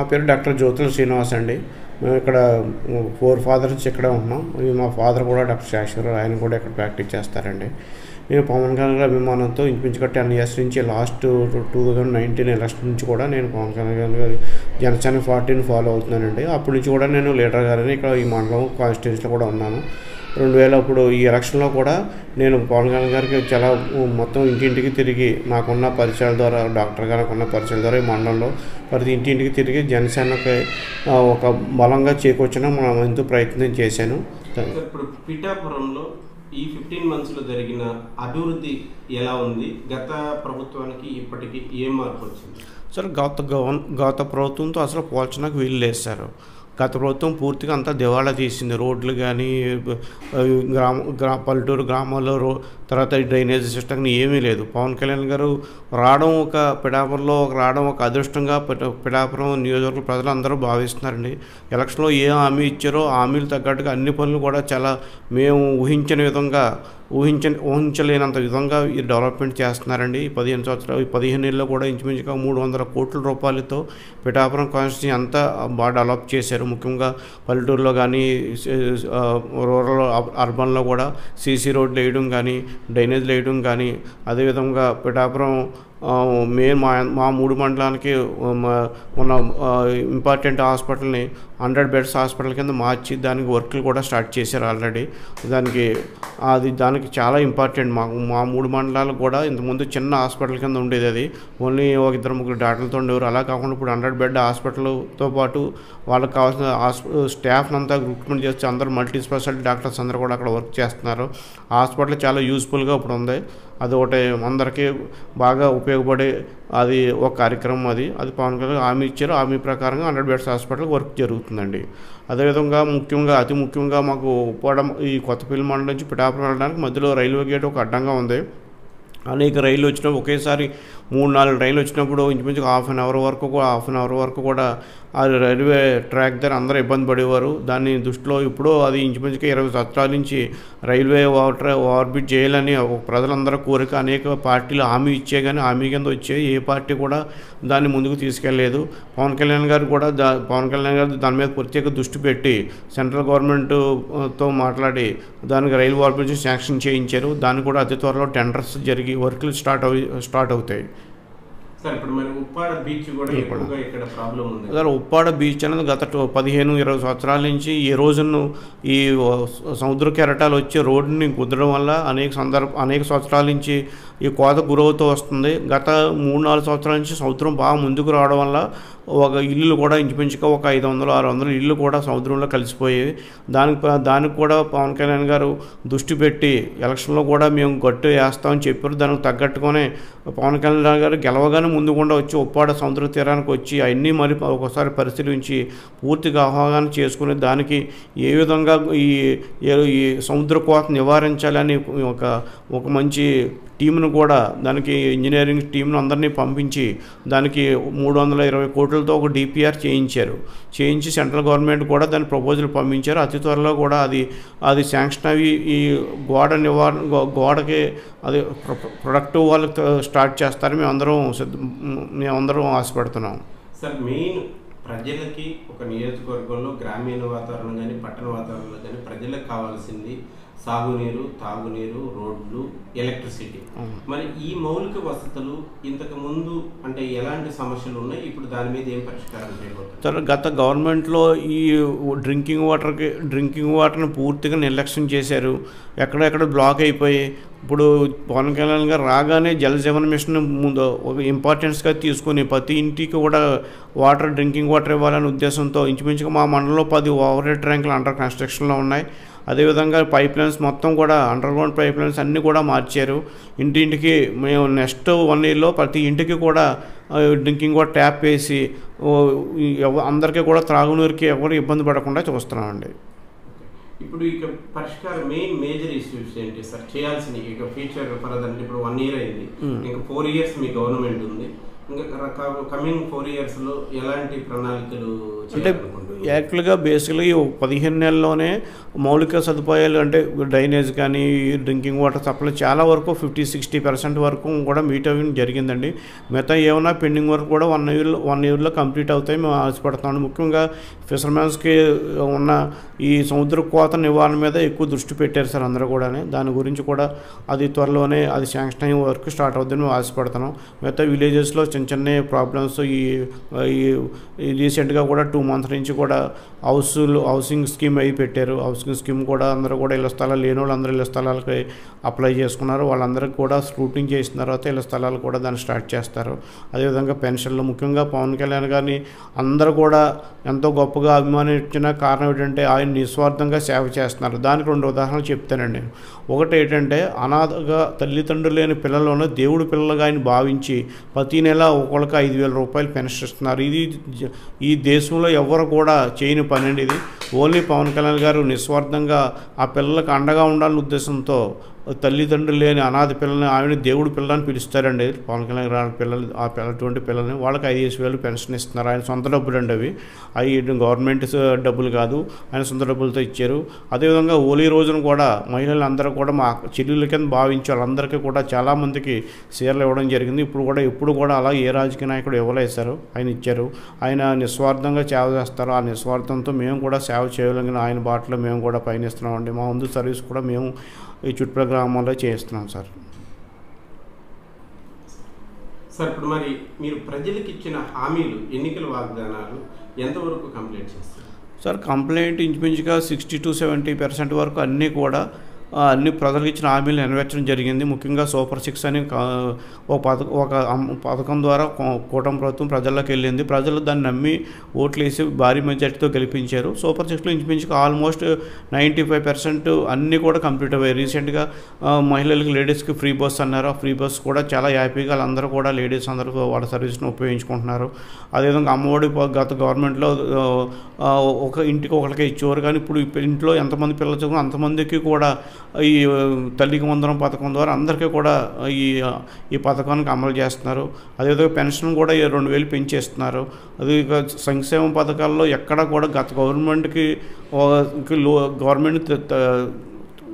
నా పేరు డాక్టర్ జ్యోతుల శ్రీనివాస్ అండి. మేము ఇక్కడ 4 ఫాదర్స్ ఇక్కడే ఉన్నాం. మా ఫాదర్ కూడా డాక్టర్ శాశ్వరరావు, ఆయన కూడా ఇక్కడ ప్రాక్టీస్ చేస్తారండి. నేను పవన్ కళ్యాణ్ గారి అభిమానంతో ఇంచుమించుగా 10 ఇయర్స్ నుంచి లాస్ట్ 2019 ఎలక్షన్ నుంచి కూడా నేను పవన్ కళ్యాణ్ గారి జనసేన పార్టీని ఫాలో అవుతున్నానండి. అప్పటి నుంచి కూడా నేను లీడర్ గారిని ఇక్కడ ఈ మండలం కాన్స్టిట్యూన్సీలో కూడా ఉన్నాను. 2000 అప్పుడు ఈ ఎలక్షన్లో కూడా నేను పవన్ కళ్యాణ్ గారికి చాలా మొత్తం ఇంటింటికి తిరిగి నాకున్న పరిచయాల ద్వారా, డాక్టర్ గారికి ఉన్న పరిచయాల ద్వారా ఈ మండలంలో ప్రతి ఇంటింటికి తిరిగి జనసేనకి ఒక బలంగా చేకూర్చిన మనం ఎంతో ప్రయత్నం చేశాను. ఇప్పుడు పిఠాపురంలో ఈ 15 మంత్స్లో జరిగిన అభివృద్ధి ఎలా ఉంది? గత ప్రభుత్వానికి ఇప్పటికి ఏం మార్పు వచ్చింది? సార్, గత ప్రభుత్వంతో అసలు పోల్చడానికి వీలు లేదు సార్. గత ప్రభుత్వం పూర్తిగా అంతా దివాళా తీసింది. రోడ్లు కానీ, పల్లెటూరు గ్రామాల్లో తర్వాత డ్రైనేజ్ సిస్టమ్ ఏమీ లేదు. పవన్ కళ్యాణ్ గారు రావడం పిఠాపురంలో రావడం ఒక అదృష్టంగా పిఠాపురం నియోజకవర్గ ప్రజలు అందరూ భావిస్తున్నారండి. ఎలక్షన్లో ఏ హామీ ఇచ్చారో హామీలు తగ్గట్టుగా అన్ని పనులు కూడా చాలా మేము ఊహించలేనంత విధంగా ఈ డెవలప్మెంట్ చేస్తున్నారండి. 15 ఏళ్ళలో కూడా ఇంచుమించుగా 300 కోట్ల రూపాయలతో పిఠాపురం కాన్స్టిట్యూన్సీ అంతా బాగా డెవలప్ చేశారు. ముఖ్యంగా పల్లెటూరులో కానీ, రూరల్ అర్బన్లో కూడా సీసీ రోడ్లు వేయడం కానీ, డ్రైనేజ్లు వేయడం కానీ, అదేవిధంగా పిఠాపురం మా 3 మండలానికి ఉన్న ఇంపార్టెంట్ హాస్పిటల్ని 100 బెడ్స్ హాస్పిటల్ కింద మార్చి దానికి వర్క్లు కూడా స్టార్ట్ చేశారు ఆల్రెడీ. దానికి చాలా ఇంపార్టెంట్. మా 3 మండలాలకు కూడా ఇంతకుముందు చిన్న హాస్పిటల్ కింద ఉండేది. అది ఓన్లీ 2-3 డాక్టర్లతో ఉండేవారు. అలా కాకుండా ఇప్పుడు 100 బెడ్ హాస్పిటల్తో పాటు వాళ్ళకి కావాల్సిన స్టాఫ్ని అంతా రిక్రూట్మెంట్ చేస్తే అందరూ మల్టీ స్పెషాలిటీ డాక్టర్స్ అందరూ కూడా అక్కడ వర్క్ చేస్తున్నారు. హాస్పిటల్ చాలా యూస్ఫుల్గా ఇప్పుడు ఉంది. అది ఒకటి అందరికీ బాగా ఉపయోగపడే అది ఒక కార్యక్రమం. అది పవన్ కళ్యాణ్ హామీ ఇచ్చారు. హామీ ప్రకారంగా 100 బెడ్స్ హాస్పిటల్ వర్క్ జరుగుతుందండి. అదేవిధంగా అతి ముఖ్యంగా మాకు ఈ కొత్తపల్లి మండలం నుంచి పిఠాపురం వెళ్ళడానికి మధ్యలో రైల్వే గేట్ ఒక అడ్డంగా ఉంది. అనేక రైళ్ళు వచ్చినప్పుడు ఒకేసారి 3-4 రైళ్ళు వచ్చినప్పుడు ఇంచుమించుగా హాఫ్ అన్ అవర్ వరకు కూడా ఆ రైల్వే ట్రాక్ దగ్గర అందరూ ఇబ్బంది పడేవారు. దాన్ని దృష్టిలో ఇప్పుడు అది ఇంచుమించుగా 20 సంవత్సరాల నుంచి రైల్వే ఆర్బిట్ చేయాలని ప్రజలందరూ కోరిక. అనేక పార్టీలు హామీ ఇచ్చే కానీ హామీ కింద వచ్చాయి. ఏ పార్టీ కూడా దాన్ని ముందుకు తీసుకెళ్ళలేదు. పవన్ కళ్యాణ్ గారు దాని మీద ప్రత్యేక దృష్టి పెట్టి సెంట్రల్ గవర్నమెంట్తో మాట్లాడి దానికి రైల్వే ఆర్బిట్ శాంక్షన్ చేయించారు. దాన్ని కూడా అతి త్వరలో టెండర్స్ జరిగి వర్క్లు స్టార్ట్ అవుతాయి. ఉప్పాడ బీచ్ అనేది గత 15-20 సంవత్సరాల నుంచి ఈ రోజును ఈ సముద్ర కెరటాలు వచ్చి రోడ్డుని కుదరడం వల్ల అనేక సంవత్సరాల నుంచి ఈ కోత గురవుతూ వస్తుంది. గత 3-4 సంవత్సరాల నుంచి సముద్రం బాగా ముందుకు రావడం వల్ల ఒక ఇల్లు కూడా ఇంచుమించుగా ఒక 500-600 ఇల్లు కూడా సముద్రంలో కలిసిపోయేవి. దానికి కూడా పవన్ కళ్యాణ్ గారు దృష్టి పెట్టి ఎలక్షన్లో కూడా మేము గట్టు వేస్తామని చెప్పారు. దానికి తగ్గట్టుగానే పవన్ కళ్యాణ్ గారు గెలవగానే ముందుకుండా వచ్చి ఉప్పాడ సముద్ర తీరానికి వచ్చి అవన్నీ మరి ఒకసారి పరిశీలించి పూర్తిగా అవగాహన చేసుకుని దానికి ఏ విధంగా ఈ సముద్ర కోత నివారించాలని ఒక మంచి టీంను కూడా, దానికి ఇంజనీరింగ్ టీంను అందరినీ పంపించి దానికి 320 కోట్లతో ఒక డిపిఆర్ చేయించి సెంట్రల్ గవర్నమెంట్ కూడా దాని ప్రపోజల్ పంపించారు. అతి త్వరలో కూడా అది శాంక్షన్ అవి ఈ గోడకి అది ప్రొడక్టివ్ వాళ్ళు స్టార్ట్ చేస్తారు. మేమందరం ఆశపడుతున్నాం. సార్, మెయిన్ ప్రజలకి ఒక నియోజకవర్గంలో గ్రామీణ వాతావరణం కానీ పట్టణ వాతావరణంలో కానీ ప్రజలకు కావాల్సింది సాగునీరు, తాగునీరు, రోడ్లు, ఎలక్ట్రిసిటీ. మరి ఈ మౌలిక వసతులు ఇంతకు ముందు అంటే ఎలాంటి సమస్యలు ఉన్నాయి? ఇప్పుడు దాని మీద ఏం పరిష్కారం చేయబోతున్నారు? గత గవర్నమెంట్లో ఈ డ్రింకింగ్ వాటర్ని పూర్తిగా నిర్లక్ష్యం చేశారు. ఎక్కడెక్కడ బ్లాక్ అయిపోయి ఇప్పుడు పవన్ కళ్యాణ్ గారు రాగానే జలజీవన్ మిషన్ ముందు ఒక ఇంపార్టెన్స్గా తీసుకుని ప్రతి ఇంటికి కూడా డ్రింకింగ్ వాటర్ ఇవ్వాలనే ఉద్దేశంతో ఇంచుమించుగా మా మండలంలో 10 ఓవర్ హెడ్ ట్యాంకులు అండర్ కన్స్ట్రక్షన్లో ఉన్నాయి. అదేవిధంగా పైప్ లైన్స్ మొత్తం కూడా అండర్ గ్రౌండ్ పైప్ లైన్స్ అన్నీ కూడా మార్చారు. ఇంటింటికి మేము నెక్స్ట్ 1 ఇయర్లో ప్రతి ఇంటికి కూడా డ్రింకింగ్ వాటర్ ట్యాప్ వేసి అందరికీ కూడా త్రాగునీరుకి ఎవరు ఇబ్బంది పడకుండా చూస్తున్నామండి. ఇప్పుడు ఇక పరిష్కారం మేజర్ ఇష్యూస్ ఏంటి సార్? చేయాల్సింది ఇక ఫ్యూచర్ ఫర్దర్ ఇప్పుడు 1 ఇయర్ అయింది, ఇంకా 4 ఇయర్స్ మీ గవర్నమెంట్ ఉంది. ఇంకా కమింగ్ 4 ఇయర్స్లో ఎలాంటి ప్రణాళికలు అంటే యాక్చువల్గా బేసిక్లీ 15 నెలల్లోనే మౌలిక సదుపాయాలు అంటే డ్రైనేజ్ కానీ డ్రింకింగ్ వాటర్ సప్లై చాలా వరకు 50-60% వరకు కూడా మీట్ అవ్వడం జరిగిందండి. మిగతా ఏమైనా పెండింగ్ వర్క్ కూడా 1 ఇయర్లో కంప్లీట్ అవుతాయి మేము ఆశపడుతున్నాం. ముఖ్యంగా ఫిషర్మెన్స్కి ఉన్న ఈ సముద్ర కోత నివారణ మీద ఎక్కువ దృష్టి పెట్టారు సార్ అందరూ కూడా. దాని గురించి కూడా అది త్వరలోనే అది శాంక్షన్ అయ్యే వర్క్ స్టార్ట్ అవుతుందని మేము ఆశపడుతున్నాం. మిగతా విలేజెస్లో చిన్న ప్రాబ్లమ్స్ ఈ రీసెంట్గా కూడా 2 మంత్స్ నుంచి కూడా హౌసింగ్ స్కీమ్ అయి పెట్టారు. హౌసింగ్ స్కీమ్ కూడా అందరూ కూడా ఇళ్ల స్థలాలు లేని వాళ్ళు అందరూ ఇళ్ల స్థలాలకి అప్లై చేసుకున్నారు. వాళ్ళందరికీ కూడా స్క్రూటింగ్ చేసిన తర్వాత ఇళ్ల స్థలాలు కూడా దాన్ని స్టార్ట్ చేస్తారు. అదేవిధంగా పెన్షన్లు ముఖ్యంగా పవన్ కళ్యాణ్ గారిని అందరూ కూడా ఎంతో గొప్పగా అభిమానించిన కారణం ఏంటంటే ఆయన నిస్వార్థంగా సేవ చేస్తున్నారు. దానికి 2 ఉదాహరణలు చెప్తానండి. ఒకటి ఏంటంటే అనాథగా తల్లిదండ్రులు లేని పిల్లలను దేవుడి పిల్లలుగా ఆయన భావించి ప్రతి నెల ఒకళ్ళకి 5,000 రూపాయలు పెన్షన్ ఇస్తున్నారు. ఇది ఈ దేశంలో ఎవరు కూడా చేయని పని అండి. ఇది ఓన్లీ పవన్ కళ్యాణ్ గారు నిస్వార్థంగా ఆ పిల్లలకు అండగా ఉండాలనే ఉద్దేశంతో తల్లిదండ్రులు లేని అనాథ పిల్లల్ని ఆయన దేవుడి పిల్లలని పిలుస్తారండి. పవన్ కళ్యాణ్ గారి పిల్లలు అటువంటి పిల్లల్ని వాళ్ళకి 5,000 పెన్షన్ ఇస్తున్నారు. ఆయన సొంత డబ్బులు అండి అవి గవర్నమెంట్ డబ్బులు కాదు, ఆయన సొంత డబ్బులతో ఇచ్చారు. అదేవిధంగా హోలీ రోజున కూడా మహిళలు అందరూ కూడా మా చెల్లెళ్ళ కింద భావించే వాళ్ళందరికీ కూడా చాలామందికి చీరలు ఇవ్వడం జరిగింది. ఎప్పుడు కూడా అలా ఏ రాజకీయ నాయకుడు ఇవ్వలేశారు, ఆయన ఇచ్చారు. ఆయన నిస్వార్థంగా సేవ చేస్తారు. ఆ నిస్వార్థంతో మేము కూడా సేవ చేయగలిగిన ఆయన బాటలో మేము కూడా పయనిస్తున్నామండి. మా ముందు సర్వీస్ కూడా మేము ఈ చుట్టుపక్కల గ్రామాల్లో చేస్తున్నాం సార్. ఇప్పుడు మరి మీరు ప్రజలకు ఇచ్చిన హామీలు ఎన్నికల వాగ్దానాలు ఎంతవరకు కంప్లీట్ చేస్తారు సార్? కంప్లైంట్ ఇంచుమించుగా 60-70% వరకు అన్నీ కూడా అన్ని ప్రజలకు ఇచ్చిన హామీలు నెరవేర్చడం జరిగింది. ముఖ్యంగా సూపర్ 6 అని ఒక పథకం ద్వారా కూటమి ప్రభుత్వం ప్రజల్లోకి వెళ్ళింది. ప్రజలు దాన్ని నమ్మి ఓట్లు వేసి భారీ మెజార్టీతో గెలిపించారు. సూపర్ 6లో ఇంచుమించుగా ఆల్మోస్ట్ 95% అన్నీ కూడా కంప్లీట్ అయ్యాయి. రీసెంట్గా మహిళలకు లేడీస్కి ఫ్రీ బస్ అన్నారు. ఆ ఫ్రీ బస్ కూడా చాలా హ్యాపీగా వాళ్ళందరూ కూడా లేడీస్ అందరూ వాళ్ళ సర్వీస్ని ఉపయోగించుకుంటున్నారు. అదేవిధంగా అమ్మఒడి గత గవర్నమెంట్లో ఒక ఇంటికి ఒకరికి ఇచ్చేవారు, కానీ ఇప్పుడు ఇంట్లో ఎంతమంది పిల్లలు చదువు అంతమందికి కూడా ఈ తల్లికి వందనం పథకం ద్వారా అందరికీ కూడా ఈ పథకానికి అమలు చేస్తున్నారు. అదేవిధంగా పెన్షన్ కూడా 2,000 పెంచేస్తున్నారు. అది సంక్షేమ పథకాల్లో ఎక్కడ కూడా గత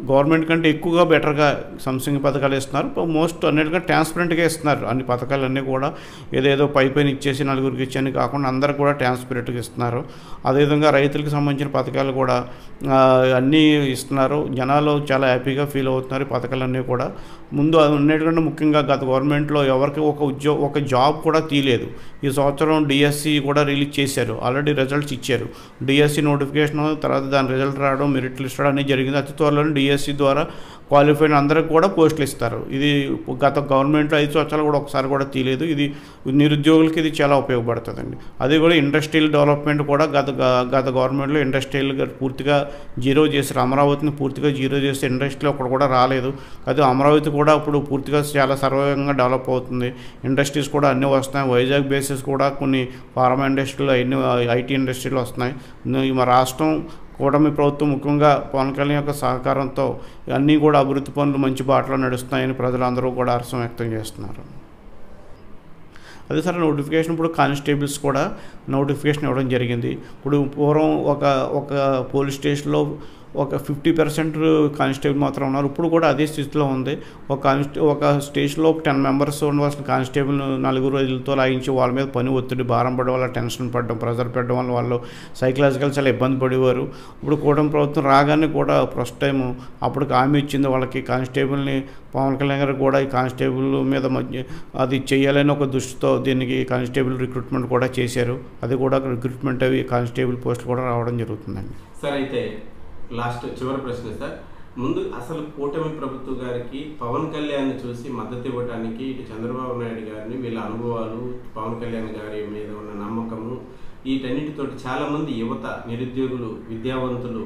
గవర్నమెంట్ కంటే ఎక్కువగా బెటర్గా సంక్షేమ పథకాలు ఇస్తున్నారు. మోస్ట్ అన్నిటిగా ట్రాన్స్పరెంట్గా ఇస్తున్నారు. అన్ని పథకాలన్నీ కూడా ఏదేదో పైన ఇచ్చేసి నలుగురికి ఇచ్చాని కాకుండా అందరికి కూడా ట్రాన్స్పరెంట్గా ఇస్తున్నారు. అదేవిధంగా రైతులకు సంబంధించిన పథకాలు కూడా అన్నీ ఇస్తున్నారు. జనాలు చాలా హ్యాపీగా ఫీల్ అవుతున్నారు ఈ పథకాలన్నీ కూడా. ముందు అన్నిటికంటే ముఖ్యంగా గత గవర్నమెంట్లో ఎవరికి ఒక జాబ్ కూడా తీయలేదు. ఈ సంవత్సరం డిఎస్సి కూడా రిలీజ్ చేశారు. ఆల్రెడీ రిజల్ట్స్ ఇచ్చారు. డిఎస్సి నోటిఫికేషన్ తర్వాత దాని రిజల్ట్ రావడం, మెరిట్ లిస్ట్ రావడం అనేది జరిగింది. అతి త్వరలోనే డిఎస్సి ద్వారా క్వాలిఫైడ్ అందరికి కూడా పోస్టులు ఇస్తారు. ఇది గత గవర్నమెంట్లో 5 సంవత్సరాలు కూడా ఒకసారి కూడా తీయలేదు. ఇది నిరుద్యోగులకి ఇది చాలా ఉపయోగపడుతుందండి. అది కూడా ఇండస్ట్రియల్ డెవలప్మెంట్ కూడా గత గవర్నమెంట్లో ఇండస్ట్రియల్ పూర్తిగా జీరో చేశారు. అమరావతిని పూర్తిగా జీరో చేస్తే ఇండస్ట్రీలో ఒకటి కూడా రాలేదు. అది అమరావతి కూడా ఇప్పుడు పూర్తిగా చాలా సర్వేగంగా డెవలప్ అవుతుంది. ఇండస్ట్రీస్ కూడా అన్నీ వస్తున్నాయి. వైజాగ్ బేసిస్ కూడా కొన్ని ఫార్మా ఇండస్ట్రీలు అన్ని ఐటీ ఇండస్ట్రీలు వస్తున్నాయి. మా రాష్ట్రం కూటమి ప్రభుత్వం ముఖ్యంగా పవన్ కళ్యాణ్ యొక్క సహకారంతో అన్నీ కూడా అభివృద్ధి పనులు మంచి బాటలో నడుస్తున్నాయని ప్రజలందరూ కూడా హర్షం వ్యక్తం చేస్తున్నారు. అదే సార్ నోటిఫికేషన్ ఇప్పుడు కానిస్టేబుల్స్ కూడా నోటిఫికేషన్ ఇవ్వడం జరిగింది. ఇప్పుడు పూర్వం ఒక పోలీస్ స్టేషన్లో ఒక 50% కానిస్టేబుల్ మాత్రం ఉన్నారు. ఇప్పుడు కూడా అదే స్థితిలో ఉంది. ఒక స్టేషన్లో 10 మెంబర్స్ ఉండవలసిన కానిస్టేబుల్ 4 రోజులతో లాగించి వాళ్ళ మీద పని ఒత్తిడి భారం పడడం వల్ల టెన్షన్ పడడం, ప్రెజర్ పెట్టడం వల్ల వాళ్ళు సైకలాజికల్ చాలా ఇబ్బంది పడేవారు. ఇప్పుడు కూటమి ప్రభుత్వం రాగానే కూడా ఫస్ట్ టైం అప్పుడు హామీ ఇచ్చింది వాళ్ళకి కానిస్టేబుల్ని. పవన్ కళ్యాణ్ గారు కూడా ఈ కానిస్టేబుల్ మీద అది చేయాలని ఒక దృష్టితో దీనికి కానిస్టేబుల్ రిక్రూట్మెంట్ కూడా చేశారు. అది కూడా రిక్రూట్మెంట్ అవి కానిస్టేబుల్ పోస్టులు కూడా రావడం జరుగుతుందండి. సార్ అయితే చివరి ప్రశ్న సార్, ముందు అసలు కూటమి ప్రభుత్వ గారికి పవన్ కళ్యాణ్ చూసి మద్దతు ఇవ్వడానికి ఇటు చంద్రబాబు నాయుడు గారిని వీళ్ళ అనుభవాలు, పవన్ కళ్యాణ్ గారి మీద ఉన్న నమ్మకము, వీటన్నిటితోటి చాలామంది యువత, నిరుద్యోగులు, విద్యావంతులు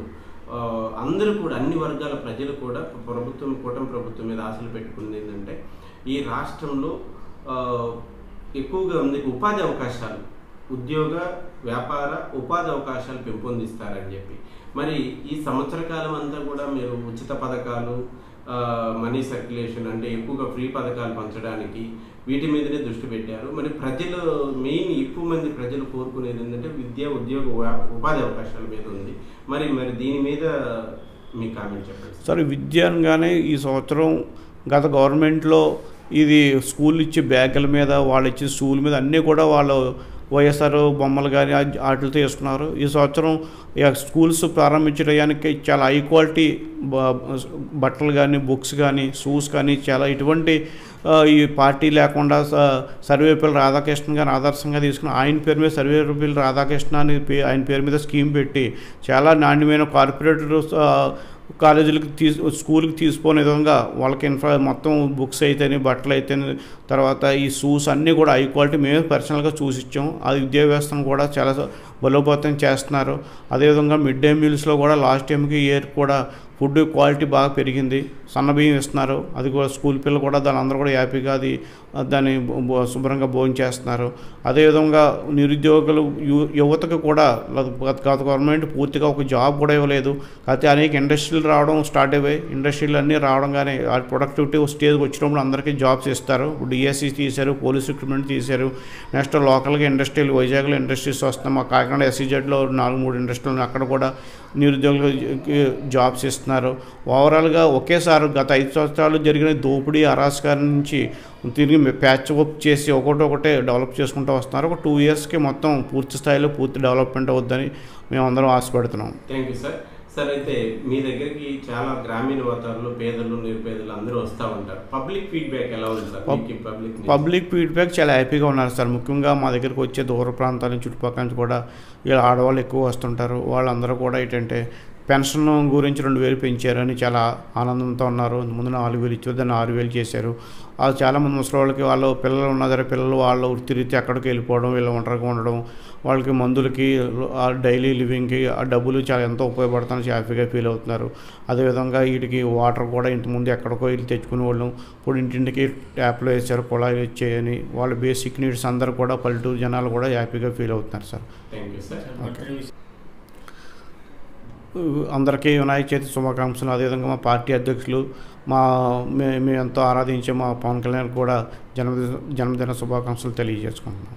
అందరూ కూడా అన్ని వర్గాల ప్రజలు కూడా కూటమి ప్రభుత్వం మీద ఆశలు పెట్టుకుంది ఏంటంటే ఈ రాష్ట్రంలో ఎక్కువగా మందికి ఉపాధి అవకాశాలు, ఉద్యోగ వ్యాపార ఉపాధి అవకాశాలు పెంపొందిస్తారని చెప్పి. మరి ఈ సంవత్సర కాలం అంతా కూడా మీరు ఉచిత పథకాలు, మనీ సర్క్యులేషన్ అంటే ఎక్కువగా ఫ్రీ పథకాలు పంచడానికి వీటి మీదనే దృష్టి పెట్టారు. మరి ప్రజలు మెయిన్ ఎక్కువ మంది ప్రజలు కోరుకునేది ఏంటంటే విద్య, ఉద్యోగ, ఉపాధి అవకాశాల మీద ఉంది. మరి దీని మీద మీ కామెంట్ చెప్పండి సార్. విద్య అనగానే ఈ సంవత్సరం గత గవర్నమెంట్లో ఇది స్కూల్ ఇచ్చే బ్యాగుల మీద, వాళ్ళు ఇచ్చే స్కూల్ మీద అన్నీ కూడా వాళ్ళు వైఎస్ఆర్ బొమ్మలు కానీ వాటితో వేసుకున్నారు. ఈ సంవత్సరం స్కూల్స్ ప్రారంభించడానికి చాలా హై క్వాలిటీ బట్టలు కానీ, బుక్స్ కానీ, షూస్ కానీ చాలా ఇటువంటి ఈ పార్టీ లేకుండా సర్వేపల్లి రాధాకృష్ణ గారిని ఆదర్శంగా తీసుకుని ఆయన పేరు మీద సర్వేపల్లి రాధాకృష్ణ అని ఆయన పేరు మీద స్కీమ్ పెట్టి చాలా నాణ్యమైన కార్పొరేటర్ కాలేజీలకు స్కూల్కి తీసుకునే విధంగా వాళ్ళకి మొత్తం బుక్స్ అయితేనే, బట్టలు అయితేనే, తర్వాత ఈ షూస్ అన్నీ కూడా హై క్వాలిటీ మేమే పర్సనల్గా చూసిచ్చాం. అది విద్యా వ్యవస్థను కూడా చాలా బలోపేతం చేస్తున్నారు. అదేవిధంగా మిడ్ డే మీల్స్లో కూడా లాస్ట్ టైంకి ఇయర్ కూడా ఫుడ్ క్వాలిటీ బాగా పెరిగింది. సన్నబియ్యం ఇస్తున్నారు. అది కూడా స్కూల్ పిల్లలు కూడా దాని అందరూ కూడా హ్యాపీగా దాన్ని శుభ్రంగా భోజనం చేస్తున్నారు. అదేవిధంగా నిరుద్యోగులు యువతకు కూడా గత గవర్నమెంట్ పూర్తిగా ఒక జాబ్ కూడా ఇవ్వలేదు. కాకపోతే అనేక ఇండస్ట్రీలు రావడం స్టార్ట్ అయ్యాయి. ఇండస్ట్రీలు అన్నీ రావడంగానే ఆ ప్రొడక్టివిటీ స్టేజ్కి వచ్చినప్పుడు అందరికీ జాబ్స్ ఇస్తారు. డిఎస్సి తీశారు, పోలీస్ రిక్రూట్మెంట్ తీశారు. నెక్స్ట్ లోకల్గా ఇండస్ట్రీలు, వైజాగ్లో ఇండస్ట్రీస్ వస్తున్నాయి. మా కాకినాడ SEZలో 4-3 ఇండస్ట్రీలు అక్కడ కూడా నిరుద్యోగులకి జాబ్స్ ఇస్తున్నారు. ఓవరాల్గా ఒకేసారి గత 5 సంవత్సరాలు జరిగిన దోపిడీ, అరాచకాల నుంచి తిరిగి ప్యాచ్ వర్క్ చేసి ఒకటే డెవలప్ చేసుకుంటూ వస్తున్నారు. ఒక 2 ఇయర్స్కి మొత్తం పూర్తి స్థాయిలో పూర్తి డెవలప్మెంట్ అవుద్దని మేమందరం ఆశపడుతున్నాం. Thank you sir. సార్, అయితే మీ దగ్గరికి చాలా గ్రామీణ వాతావరణంలో పేదలు, నిరుపేదలు అందరూ వస్తూ ఉంటారు. పబ్లిక్ ఫీడ్బ్యాక్ ఎలా ఉంది సార్? పబ్లిక్ ఫీడ్బ్యాక్ చాలా హ్యాపీగా ఉన్నారు సార్. ముఖ్యంగా మా దగ్గరికి వచ్చే దూర ప్రాంతాల నుంచి, చుట్టుపక్కల నుంచి కూడా ఇలా ఆడవాళ్ళు ఎక్కువ వస్తుంటారు. వాళ్ళందరూ కూడా ఏంటంటే పెన్షన్ గురించి 2000 పెంచారని చాలా ఆనందంతో ఉన్నారు. ముందు 4000 ఇచ్చారు, దాన్ని 6000 చేశారు. అది చాలామంది ముసలి వాళ్ళకి వాళ్ళు పిల్లలు ఉన్నదారు, పిల్లలు వాళ్ళు తిరిగితే ఎక్కడికి వెళ్ళిపోవడం, వీళ్ళు ఒంటరిగా ఉండడం, వాళ్ళకి మందులకి, డైలీ లివింగ్కి ఆ డబ్బులు చాలా ఎంతో ఉపయోగపడుతుందని హ్యాపీగా ఫీల్ అవుతున్నారు. అదేవిధంగా వీటికి వాటర్ కూడా ఇంతకుముందు ఎక్కడికో వెళ్ళి తెచ్చుకునే వాళ్ళం, ఇప్పుడు ఇంటింటికి ట్యాప్లో వేసారు, కుళాయిలు ఇచ్చేయని. వాళ్ళ బేసిక్ నీడ్స్ అందరూ కూడా పల్లెటూరు జనాలు కూడా హ్యాపీగా ఫీల్ అవుతున్నారు సార్. Thank you sir. అందరికీ వినాయక చవితి శుభాకాంక్షలు. అదేవిధంగా మా పార్టీ అధ్యక్షులు మేము ఎంతో ఆరాధించే మా పవన్ కళ్యాణ్ కూడా జన్మదిన శుభాకాంక్షలు తెలియజేసుకుంటున్నాం.